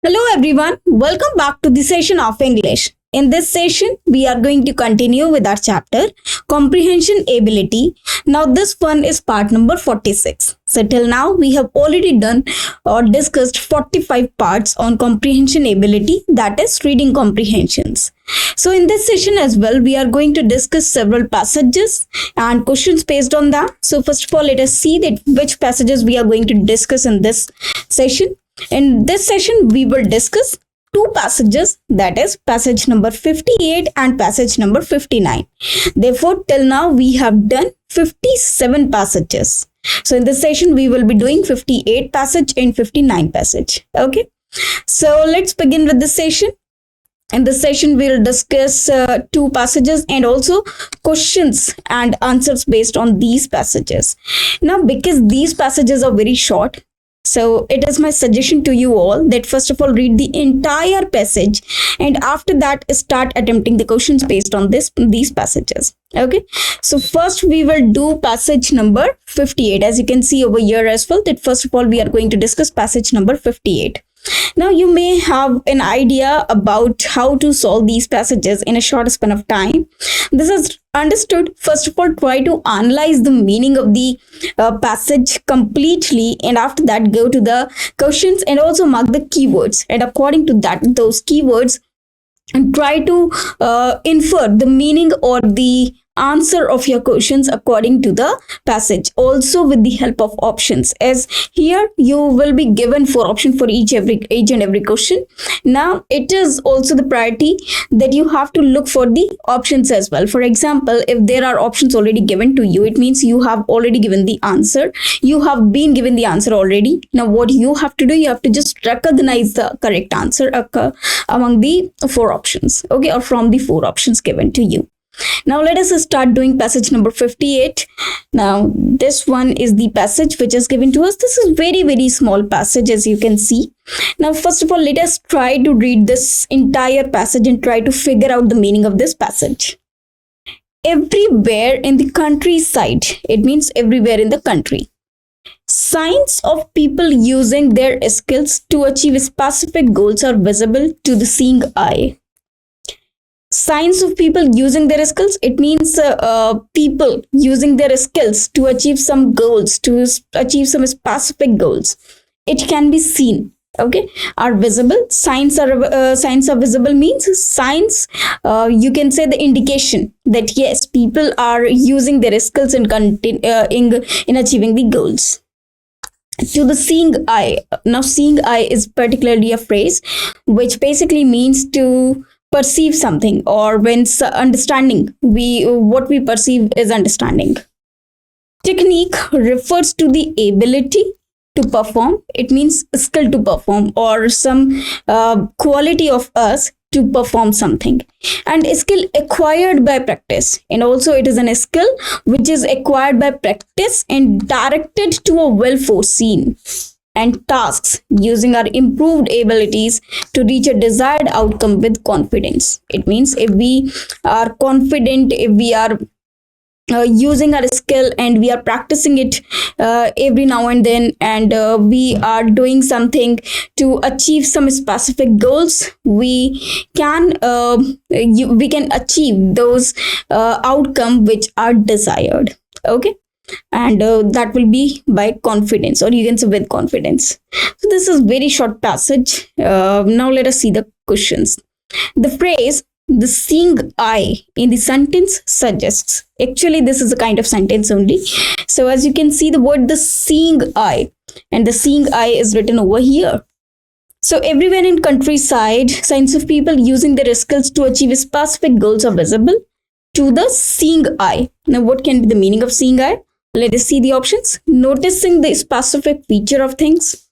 Hello everyone, welcome back to the session of English. In this session, we are going to continue with our chapter Comprehension Ability. Now this one is part number 46. So till now we have already done or discussed 45 parts on comprehension ability, that is reading comprehensions. So in this session as well, we are going to discuss several passages and questions based on that. So first of all, let us see that which passages we are going to discuss in this session. In this session, we will discuss two passages, that is passage number 58 and passage number 59. Therefore, till now we have done 57 passages. So in this session, we will be doing 58 passage and 59 passage. Okay. So let's begin with the session. In this session, we'll discuss two passages and also questions and answers based on these passages. Now, because these passages are very short, so it is my suggestion to you all that first of all read the entire passage and after that start attempting the questions based on these passages. Okay, so first we will do passage number 58. As you can see over here as well, that first of all we are going to discuss passage number 58. Now you may have an idea about how to solve these passages in a short span of time. This is understood. First of all, try to analyze the meaning of the passage completely, and after that go to the questions and also mark the keywords, and according to that those keywords and try to infer the meaning or the answer of your questions according to the passage, also with the help of options, as here you will be given 4 options for each and every question. Now it is also the priority that you have to look for the options as well. For example, if there are options already given to you, it means you have already given the answer, you have been given the answer already. Now what you have to do, you have to just recognize the correct answer among the 4 options, okay, or from the 4 options given to you. Now let us start doing passage number 58. Now this one is the passage which is given to us. This is very small passage, as you can see. Now first of all, let us try to read this entire passage and try to figure out the meaning of this passage. Everywhere in the countryside, it means everywhere in the country, signs of people using their skills to achieve specific goals are visible to the seeing eye. Signs of people using their skills, it means people using their skills to achieve some goals, to achieve some specific goals. It can be seen, okay, are visible. Signs are visible means signs, you can say the indication that yes, people are using their skills in achieving the goals. To the seeing eye. Now seeing eye is particularly a phrase which basically means to perceive something, or when understanding, what we perceive is understanding. Technique refers to the ability to perform, it means skill to perform, or some quality of us to perform something, and skill acquired by practice, and also it is a skill which is acquired by practice and directed to a well foreseen and tasks using our improved abilities to reach a desired outcome with confidence. It means if we are confident, if we are using our skill and we are practicing it every now and then, and we are doing something to achieve some specific goals, we can achieve those outcome which are desired, okay, and that will be by confidence, or you can say with confidence. So this is very short passage. Now let us see the questions. The phrase the seeing eye in the sentence suggests, actually this is a kind of sentence only. So as you can see the word the seeing eye, and the seeing eye is written over here. So everywhere in countryside, signs of people using their skills to achieve specific goals are visible to the seeing eye. Now what can be the meaning of seeing eye? Let us see the options. Noticing the specific feature of things,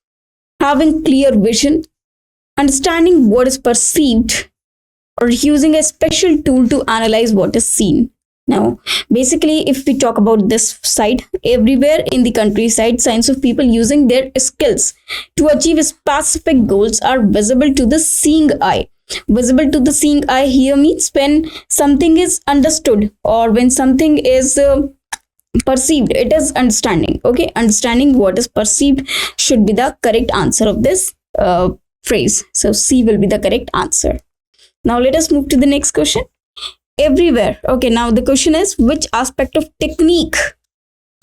having clear vision, understanding what is perceived, or using a special tool to analyze what is seen. Now, basically, if we talk about this side, everywhere in the countryside, signs of people using their skills to achieve specific goals are visible to the seeing eye. Visible to the seeing eye here means when something is understood, or when something is perceived, it is understanding, okay. Understanding what is perceived should be the correct answer of this phrase. So C will be the correct answer. Now let us move to the next question. Everywhere. Okay, now the question is, which aspect of technique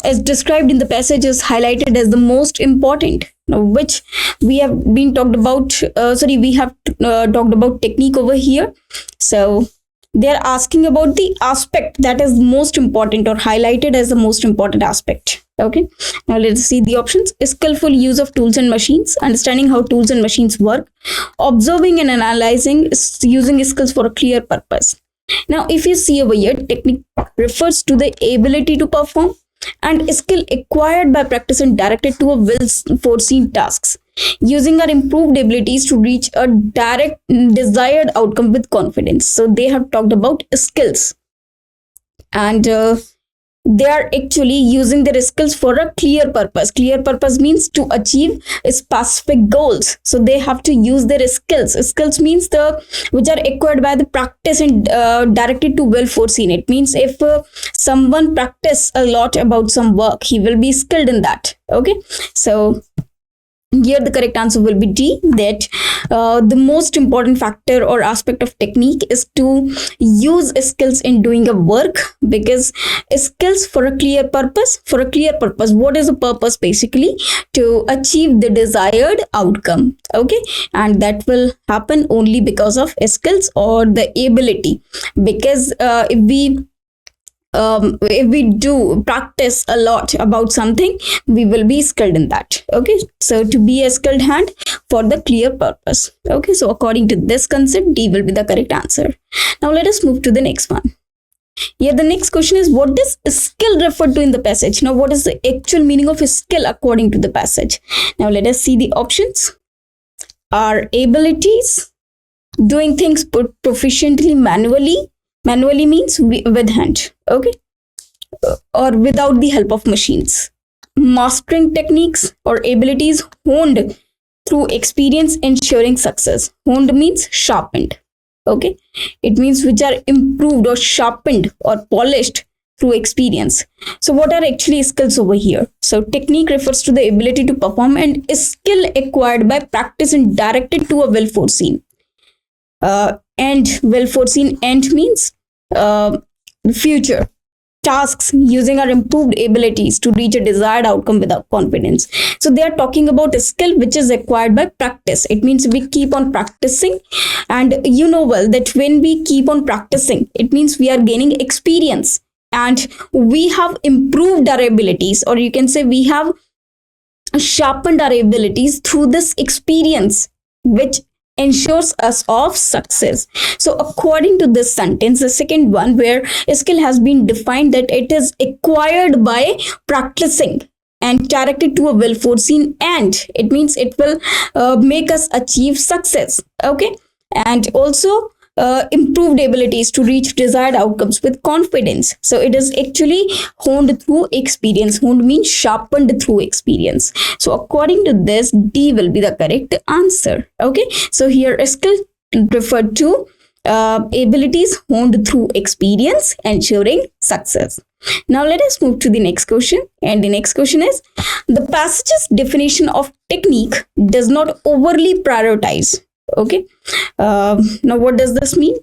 as described in the passage is highlighted as the most important? Now, which we have been talked about, we have talked about technique over here. So they are asking about the aspect that is most important or highlighted as the most important aspect. Okay, now let's see the options. Skillful use of tools and machines, understanding how tools and machines work, observing and analyzing, using skills for a clear purpose. Now, if you see over here, technique refers to the ability to perform and skill acquired by practice and directed to a well-foreseen tasks, using our improved abilities to reach a direct desired outcome with confidence. So they have talked about skills, and they are actually using their skills for a clear purpose. Clear purpose means to achieve specific goals. So they have to use their skills. Skills means which are acquired by the practice and directed to well foreseen. It means if someone practice a lot about some work, he will be skilled in that. Okay, so here the correct answer will be D, that the most important factor or aspect of technique is to use skills in doing a work, because skills for a clear purpose. What is the purpose? Basically to achieve the desired outcome. Okay, and that will happen only because of skills or the ability, because if we do practice a lot about something, we will be skilled in that. Okay, so to be a skilled hand for the clear purpose. Okay, so according to this concept, D will be the correct answer. Now let us move to the next one. Here the next question is, what does skill refer to in the passage? Now, what is the actual meaning of a skill according to the passage? Now let us see the options. Are abilities, doing things proficiently manually means with hand, okay, or without the help of machines. Mastering techniques or abilities honed through experience, ensuring success. Honed means sharpened. Okay, it means which are improved or sharpened or polished through experience. So what are actually skills over here? So technique refers to the ability to perform, and skill acquired by practice and directed to a well foreseen. And well foreseen end means future tasks, using our improved abilities to reach a desired outcome without confidence. So they are talking about a skill which is acquired by practice. It means we keep on practicing, and you know well that when we keep on practicing, it means we are gaining experience and we have improved our abilities, or you can say we have sharpened our abilities through this experience, which ensures us of success. So according to this sentence, the second one, where a skill has been defined that it is acquired by practicing and directed to a well foreseen end, it means it will make us achieve success. Okay, and also improved abilities to reach desired outcomes with confidence. So it is actually honed through experience. Honed means sharpened through experience. So according to this, D will be the correct answer. Okay, so here a skill referred to abilities honed through experience, ensuring success. Now let us move to the next question, and the next question is, the passage's definition of technique does not overly prioritize. Okay, now what does this mean?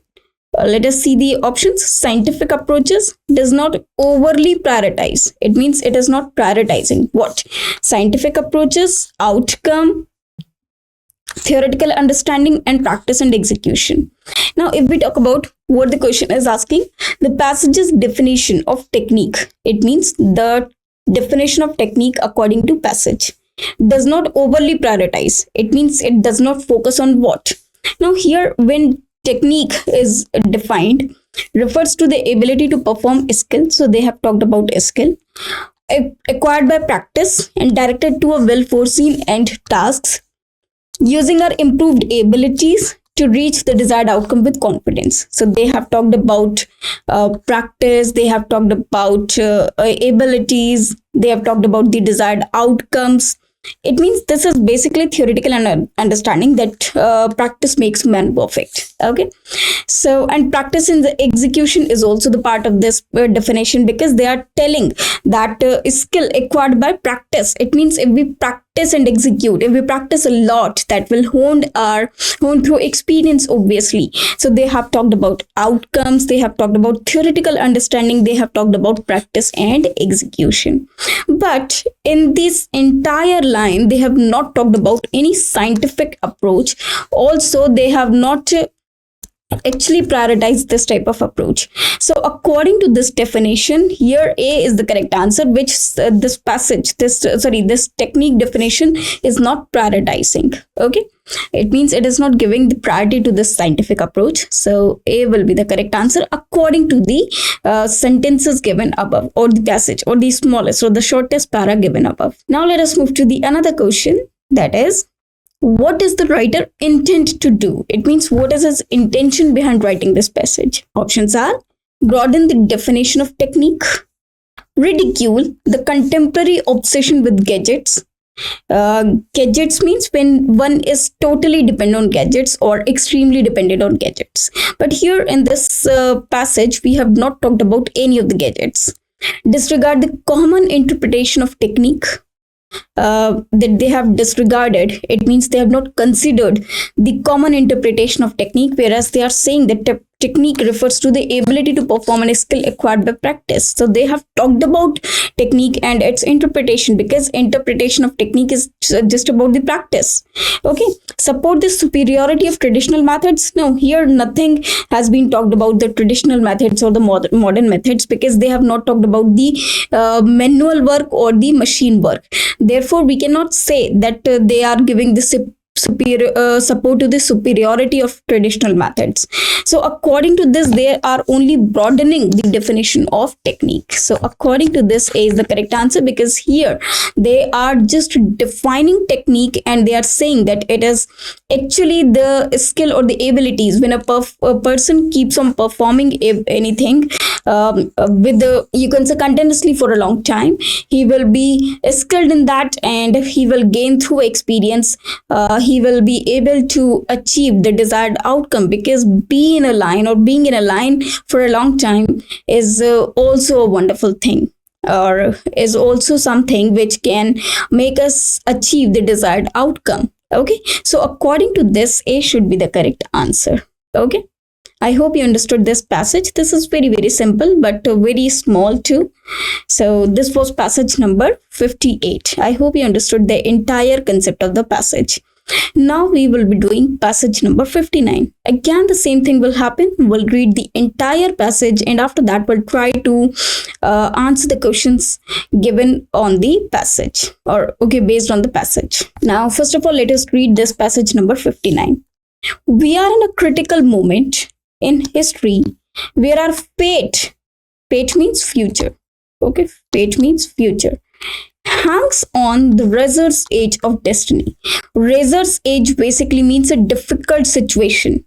Let us see the options. Scientific approaches does not overly prioritize. It means it is not prioritizing what? Scientific approaches, outcome, theoretical understanding, and practice and execution. Now if we talk about what the question is asking, the passage's definition of technique, it means the definition of technique according to passage does not overly prioritize. It means it does not focus on what? Now here, when technique is defined, refers to the ability to perform a skill. So they have talked about a skill acquired by practice and directed to a well foreseen end tasks, using our improved abilities to reach the desired outcome with confidence. So they have talked about practice, they have talked about abilities, they have talked about the desired outcomes. It means this is basically theoretical understanding that practice makes man perfect. Okay, so and practice in the execution is also the part of this definition, because they are telling that skill acquired by practice. It means if we practice and execute, if we practice a lot, that will hone through experience, obviously. So they have talked about outcomes, they have talked about theoretical understanding, they have talked about practice and execution. But in this entire line, they have not talked about any scientific approach. Also, they have not actually prioritize this type of approach. So according to this definition, here A is the correct answer, which this technique definition is not prioritizing. Okay, it means it is not giving the priority to this scientific approach. So A will be the correct answer according to the sentences given above, or the passage, or the smallest or the shortest para given above. Now let us move to the another question, that is, what is the writer intent to do? It means what is his intention behind writing this passage? Options are: broaden the definition of technique, ridicule the contemporary obsession with gadgets. Gadgets means when one is totally dependent on gadgets or extremely dependent on gadgets. But here in this passage, we have not talked about any of the gadgets. Disregard the common interpretation of technique. That they have disregarded, it means they have not considered the common interpretation of technique, whereas they are saying that technique refers to the ability to perform a skill acquired by practice. So they have talked about technique and its interpretation, because interpretation of technique is just about the practice. Okay, support the superiority of traditional methods. No, here nothing has been talked about the traditional methods or the modern methods, because they have not talked about the manual work or the machine work. Therefore, we cannot say that they are giving the support to the superiority of traditional methods. So according to this, they are only broadening the definition of technique. So according to this, A is the correct answer, because here they are just defining technique and they are saying that it is actually the skill or the abilities when a person keeps on performing anything with the, you can say, continuously for a long time, he will be skilled in that and he will gain through experience. He will be able to achieve the desired outcome, because being in a line for a long time is also a wonderful thing, or is also something which can make us achieve the desired outcome. Okay, so according to this, A should be the correct answer. Okay, I hope you understood this passage. This is very, very simple, but very small too. So this was passage number 58. I hope you understood the entire concept of the passage. Now we will be doing passage number 59. Again, the same thing will happen. We'll read the entire passage, and after that we'll try to answer the questions given on the passage, or based on the passage. Now, first of all, let us read this passage number 59. We are in a critical moment in history where our fate means future. Okay, fate means future, hangs on the razor's edge of destiny. Razor's edge basically means a difficult situation.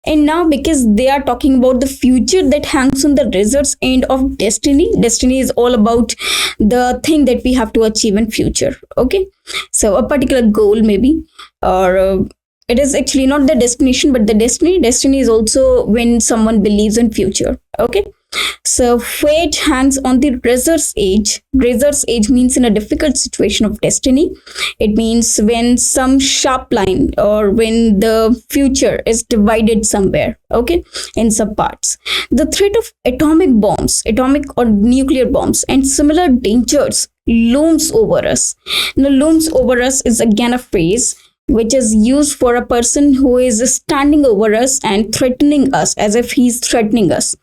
And now, because they are talking about the future that hangs on the razor's end of destiny, destiny is all about the thing that we have to achieve in future. Okay, so a particular goal maybe, or it is actually not the destination, but the destiny. Destiny is also when someone believes in future. Okay, so fate hangs on the razor's edge. Razor's edge means in a difficult situation of destiny. It means when some sharp line, or when the future is divided somewhere, okay, in some parts. The threat of atomic or nuclear bombs and similar dangers looms over us. Now, looms over us is again a phrase which is used for a person who is standing over us and threatening us, as if he's threatening us.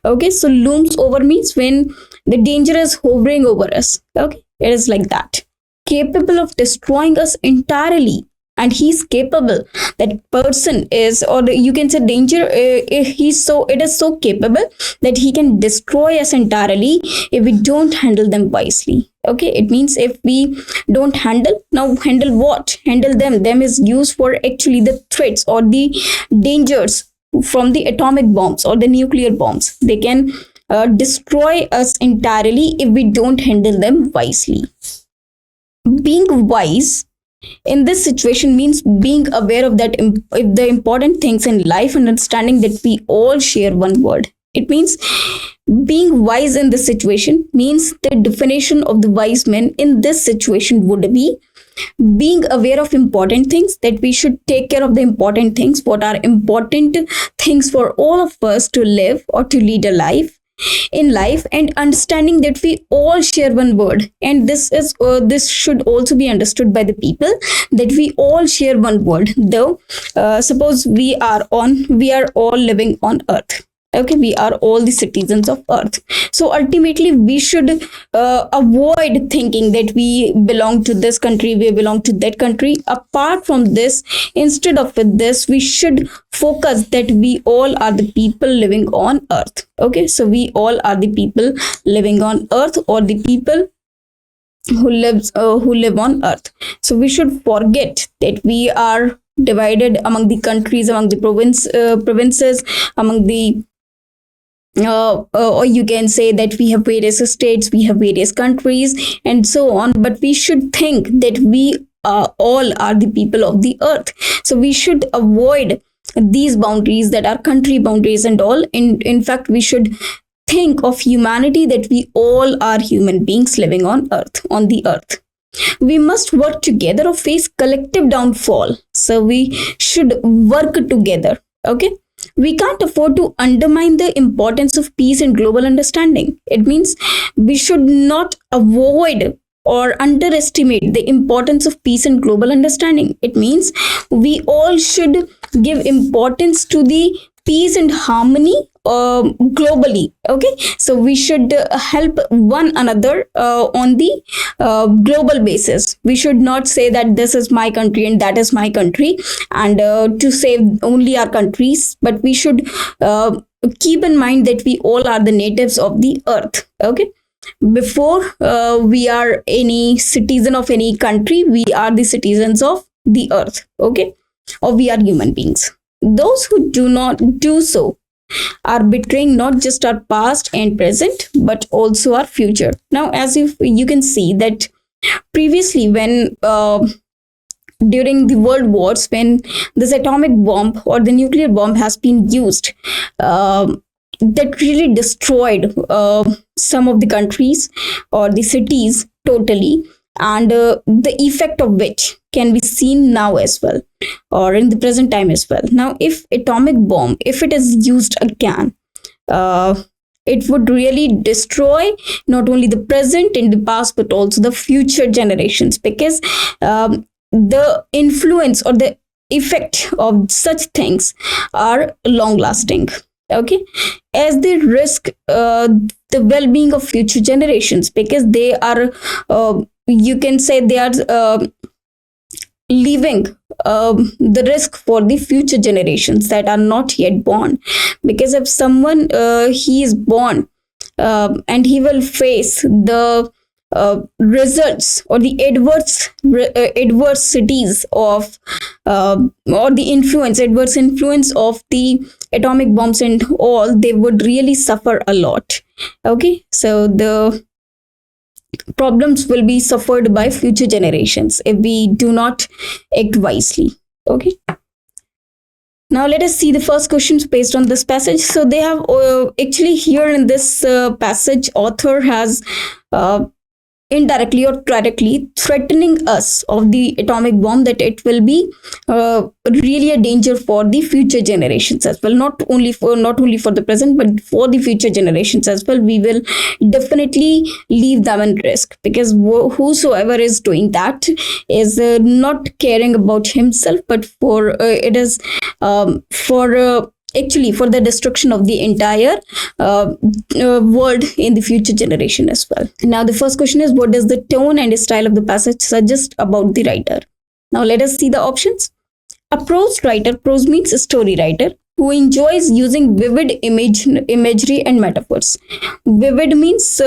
Okay, so looms over means when the danger is hovering over us. Okay, it is like that. Capable of destroying us entirely, and he's capable. That person is, or you can say danger. It is so capable that he can destroy us entirely if we don't handle them wisely. Okay, it means if we don't handle what? Handle them. Them is used for actually the threats or the dangers from the atomic bombs or the nuclear bombs. They can destroy us entirely if we don't handle them wisely. being wise in this situation means being aware of that the important things in life and understanding that we all share one world. It means being wise in this situation means the definition of the wise man in this situation would be being aware of important things, that we should take care of the important things, what are important things for all of us to live or to lead a life in life, and understanding that we all share one word. And this should also be understood by the people, that we all share one world. Though suppose we are all living on earth. Okay, we are all the citizens of earth. So ultimately we should avoid thinking that we belong to this country, we belong to that country. Apart from this, instead of this, we should focus that we all are the people living on earth. Okay, so we all are the people living on earth, or the people who live on earth. So we should forget that we are divided among the countries, among the provinces, among the or you can say that we have various states, we have various countries, and so on. But we should think that we all are the people of the earth. So we should avoid these boundaries that are country boundaries and all. In fact, we should think of humanity, that we all are human beings living on the earth. We must work together or face collective downfall. So we should work together. Okay, we can't afford to undermine the importance of peace and global understanding. It means we should not avoid or underestimate the importance of peace and global understanding. It means we all should give importance to the peace and harmony globally. Okay, so we should help one another on the global basis. We should not say that this is my country and that is my country, and to save only our countries, but we should keep in mind that we all are the natives of the earth. Okay, before we are any citizen of any country, we are the citizens of the earth. Okay, or we are human beings. Those who do not do so are betraying not just our past and present, but also our future. Now, as if you can see that previously, when during the world wars, when this atomic bomb or the nuclear bomb has been used, that really destroyed some of the countries or the cities totally, and the effect of which can be seen now as well, or in the present time as well. Now, if atomic bomb, if it is used again, it would really destroy not only the present and the past, but also the future generations, because the influence or the effect of such things are long lasting. Okay, as they risk the well-being of future generations, because they are you can say they are leaving the risk for the future generations that are not yet born. Because if someone he is born and he will face the results or the adversities of or the adverse influence of the atomic bombs and all, they would really suffer a lot. Okay, so the problems will be suffered by future generations if we do not act wisely. Okay, now let us see the first questions based on this passage. So they have actually here in this passage, author has indirectly or directly threatening us of the atomic bomb, that it will be really a danger for the future generations as well, not only for the present, but for the future generations as well. We will definitely leave them in risk, because whosoever is doing that is not caring about himself, but for it is for actually for the destruction of the entire world in the future generation as well. Now, the first question is, what does the tone and style of the passage suggest about the writer? Now, let us see the options. A prose writer, prose means a story writer, who enjoys using vivid imagery and metaphors. Vivid means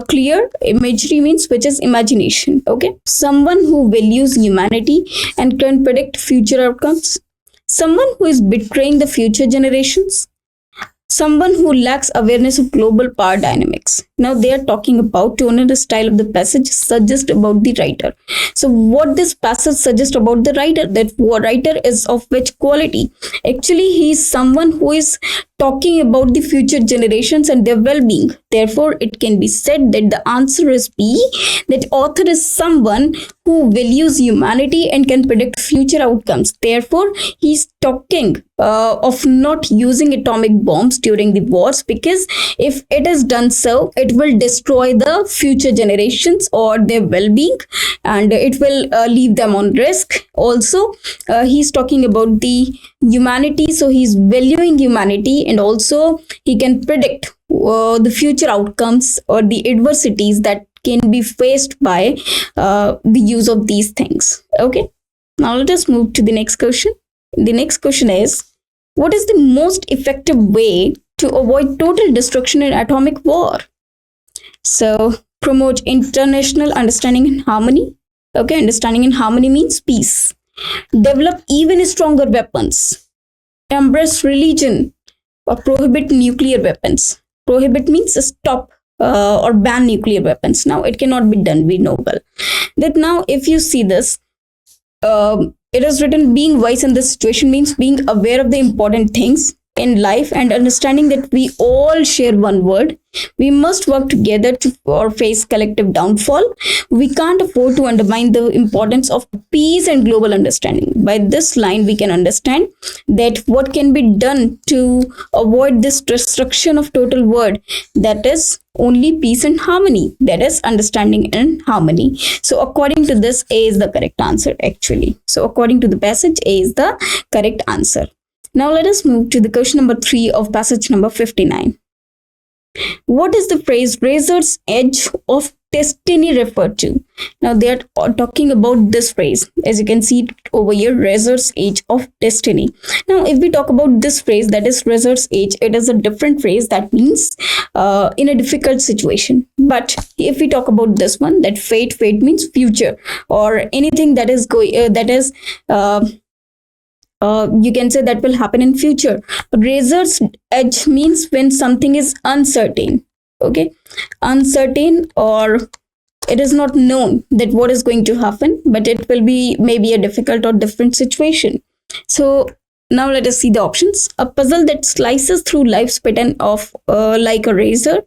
clear, imagery means which is imagination. Okay, someone who values humanity and can predict future outcomes. Someone who is betraying the future generations. someone who lacks awareness of global power dynamics. Now they are talking about tone and the style of the passage suggest about the writer. So what this passage suggests about the writer, that writer is of which quality? Actually, he is someone who is talking about the future generations and their well-being. Therefore, it can be said that the answer is B, that author is someone who values humanity and can predict future outcomes. Therefore, he's talking of not using atomic bombs during the wars, because if it is done so, it will destroy the future generations or their well-being, and it will leave them on risk. Also, he's talking about the humanity, so he's valuing humanity, and also he can predict the future outcomes or the adversities that can be faced by the use of these things. Okay, now let us move to the next question. The next question is, what is the most effective way to avoid total destruction in atomic war? So, promote international understanding and harmony. Okay, understanding and harmony means peace. Develop even stronger weapons. Embrace religion, or prohibit nuclear weapons. Prohibit means stop or ban nuclear weapons. Now, it cannot be done, we know well. That now, if you see this, it is written, being wise in this situation means being aware of the important things in life and understanding that we all share one world. We must work together to or face collective downfall. We can't afford to undermine the importance of peace and global understanding. By this line, we can understand that what can be done to avoid this destruction of total world, that is only peace and harmony, that is understanding and harmony. So according to this, A is the correct answer actually. So according to the passage, A is the correct answer. Now let us move to the question number 3 of passage number 59. What is the phrase razor's edge of destiny referred to? Now they are talking about this phrase. As you can see over here, razor's edge of destiny. Now if we talk about this phrase, that is razor's edge, it is a different phrase that means in a difficult situation. But if we talk about this one, that fate means future or anything that is you can say that will happen in future. Razor's edge means when something is uncertain. Okay, uncertain, or it is not known that what is going to happen, but it will be maybe a difficult or different situation. So now let us see the options. A puzzle that slices through life's pattern of like a razor.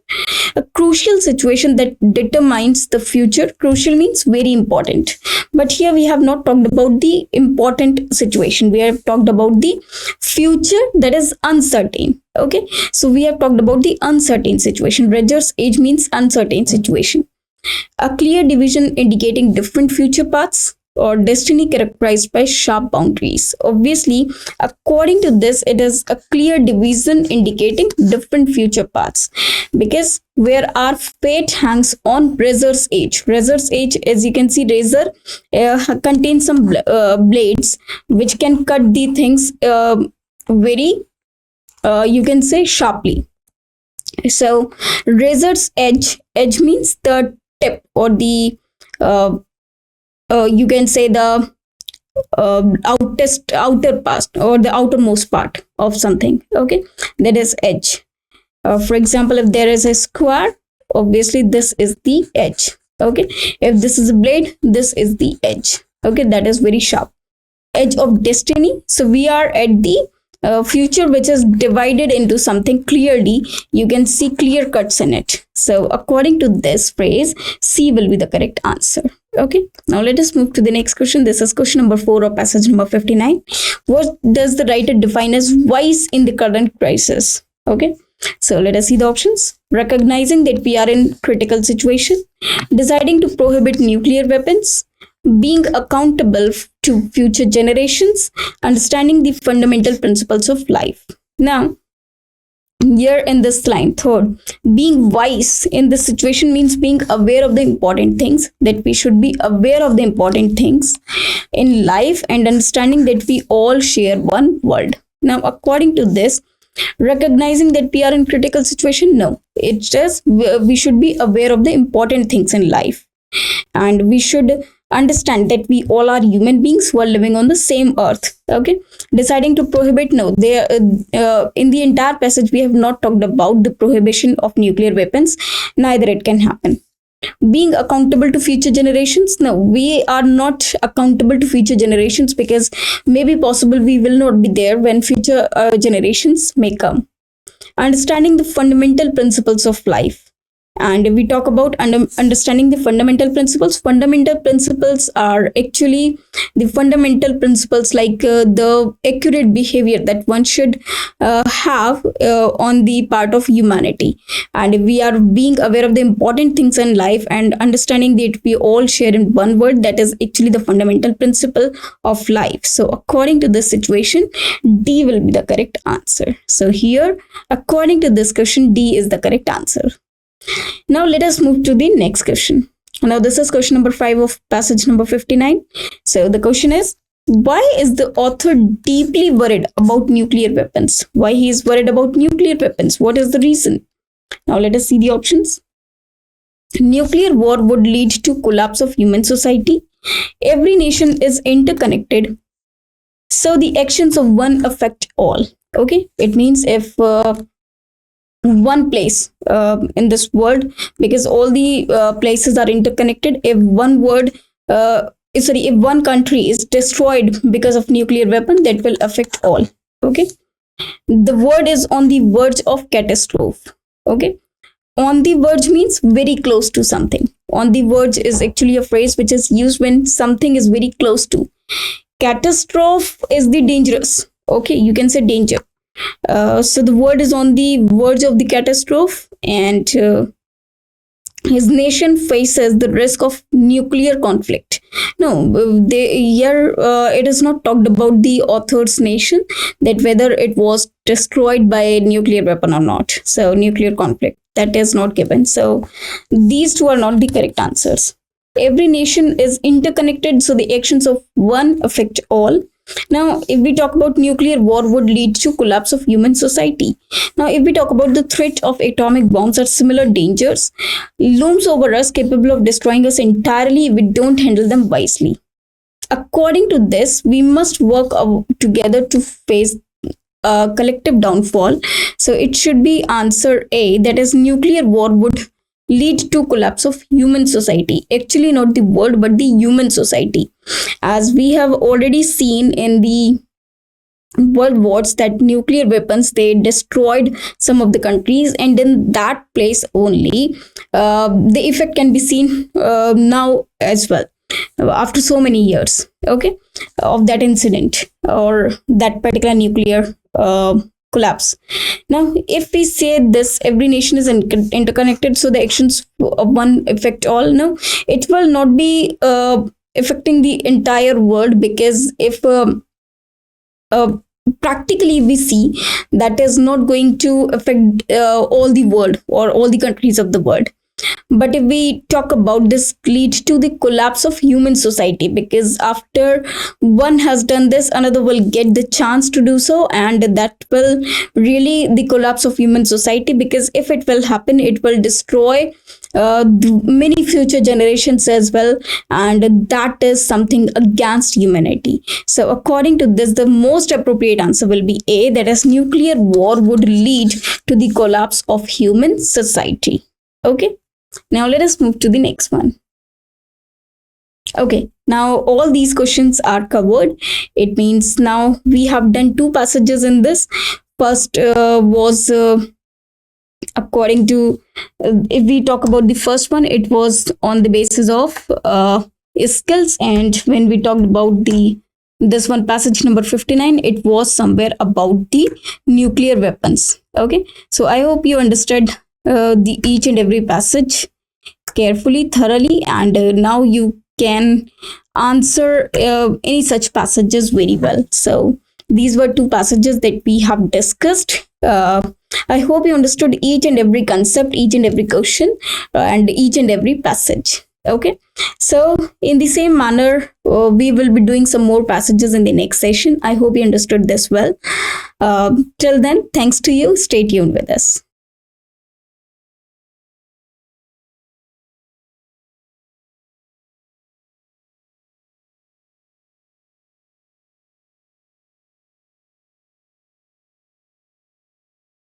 A crucial situation that determines the future. Crucial means very important. But here we have not talked about the important situation. We have talked about the future that is uncertain. Okay, so we have talked about the uncertain situation. Razor's edge means uncertain situation. A clear division indicating different future paths, or destiny characterized by sharp boundaries. Obviously, according to this, it is a clear division indicating different future paths, because where our fate hangs on razor's edge. Razor's edge, as you can see, razor contains some blades which can cut the things very, you can say, sharply. So razor's edge means the tip or the you can say the outer part or the outermost part of something. Okay, that is edge. For example, if there is a square, obviously this is the edge. Okay, if this is a blade, this is the edge. Okay, that is very sharp. Edge of destiny. So we are at the future which is divided into something clearly. You can see clear cuts in it. So according to this phrase, C will be the correct answer. Okay, now let us move to the next question. This is question number 4 of passage number 59. What does the writer define as wise in the current crisis? Okay, so let us see the options. Recognizing that we are in critical situation, deciding to prohibit nuclear weapons, being accountable to future generations, understanding the fundamental principles of life. Now, here in this line, third, being wise in this situation means being aware of the important things, that we should be aware of the important things in life, and understanding that we all share one world. Now, according to this, recognizing that we are in critical situation, no, it's just we should be aware of the important things in life, and we should understand that we all are human beings who are living on the same earth. Okay, deciding to prohibit, no, they in the entire passage we have not talked about the prohibition of nuclear weapons, neither it can happen. Being accountable to future generations, no, we are not accountable to future generations, because maybe possible we will not be there when future generations may come. Understanding the fundamental principles of life. And if we talk about understanding the fundamental principles are actually the fundamental principles like the accurate behavior that one should have on the part of humanity. And if we are being aware of the important things in life and understanding that we all share in one word, that is actually the fundamental principle of life. So according to this situation, D will be the correct answer. So here, according to this question, D is the correct answer. Now let us move to the next question. Now this is question number 5 of passage number 59. So the question is, why is the author deeply worried about nuclear weapons? Why he is worried about nuclear weapons? What is the reason? Now let us see the options. Nuclear war would lead to collapse of human society. Every nation is interconnected, so the actions of one affect all. Okay, it means if one place in this world, because all the places are interconnected, if if one country is destroyed because of nuclear weapon, that will affect all. Okay, the word is on the verge of catastrophe. Okay, on the verge means very close to something. On the verge is actually a phrase which is used when something is very close to. Catastrophe is the dangerous. Okay, you can say danger. So the word is on the verge of the catastrophe, and his nation faces the risk of nuclear conflict. No, here it is not talked about the author's nation, that whether it was destroyed by a nuclear weapon or not. So nuclear conflict, that is not given. So these two are not the correct answers. Every nation is interconnected, so the actions of one affect all. Now, if we talk about nuclear war would lead to collapse of human society. Now, if we talk about the threat of atomic bombs or similar dangers, looms over us, capable of destroying us entirely if we don't handle them wisely. According to this, we must work together to face collective downfall. So it should be answer A, that is nuclear war would lead to collapse of human society. Actually not the world, but the human society. As we have already seen in the world wars, that nuclear weapons, they destroyed some of the countries, and in that place only the effect can be seen now as well, after so many years, okay, of that incident or that particular nuclear collapse. Now, if we say this, every nation is interconnected, so the actions of one affect all. No, it will not be affecting the entire world, because if practically we see, that is not going to affect all the world or all the countries of the world. But if we talk about this, lead to the collapse of human society, because after one has done this, another will get the chance to do so, and that will really the collapse of human society, because if it will happen, it will destroy many future generations as well, and that is something against humanity. So according to this, the most appropriate answer will be A, that is nuclear war would lead to the collapse of human society. Okay, now let us move to the next one. Okay, now all these questions are covered. It means now we have done 2 passages in this. First was according to, if we talk about the first one, it was on the basis of skills, and when we talked about this one, passage number 59, it was somewhere about the nuclear weapons. Okay, so I hope you understood the each and every passage carefully, thoroughly, and now you can answer any such passages very well. So these were 2 passages that we have discussed. I hope you understood each and every concept, each and every question, and each and every passage. Okay, so in the same manner, we will be doing some more passages in the next session. I hope you understood this well. Till then, thanks to you. Stay tuned with us.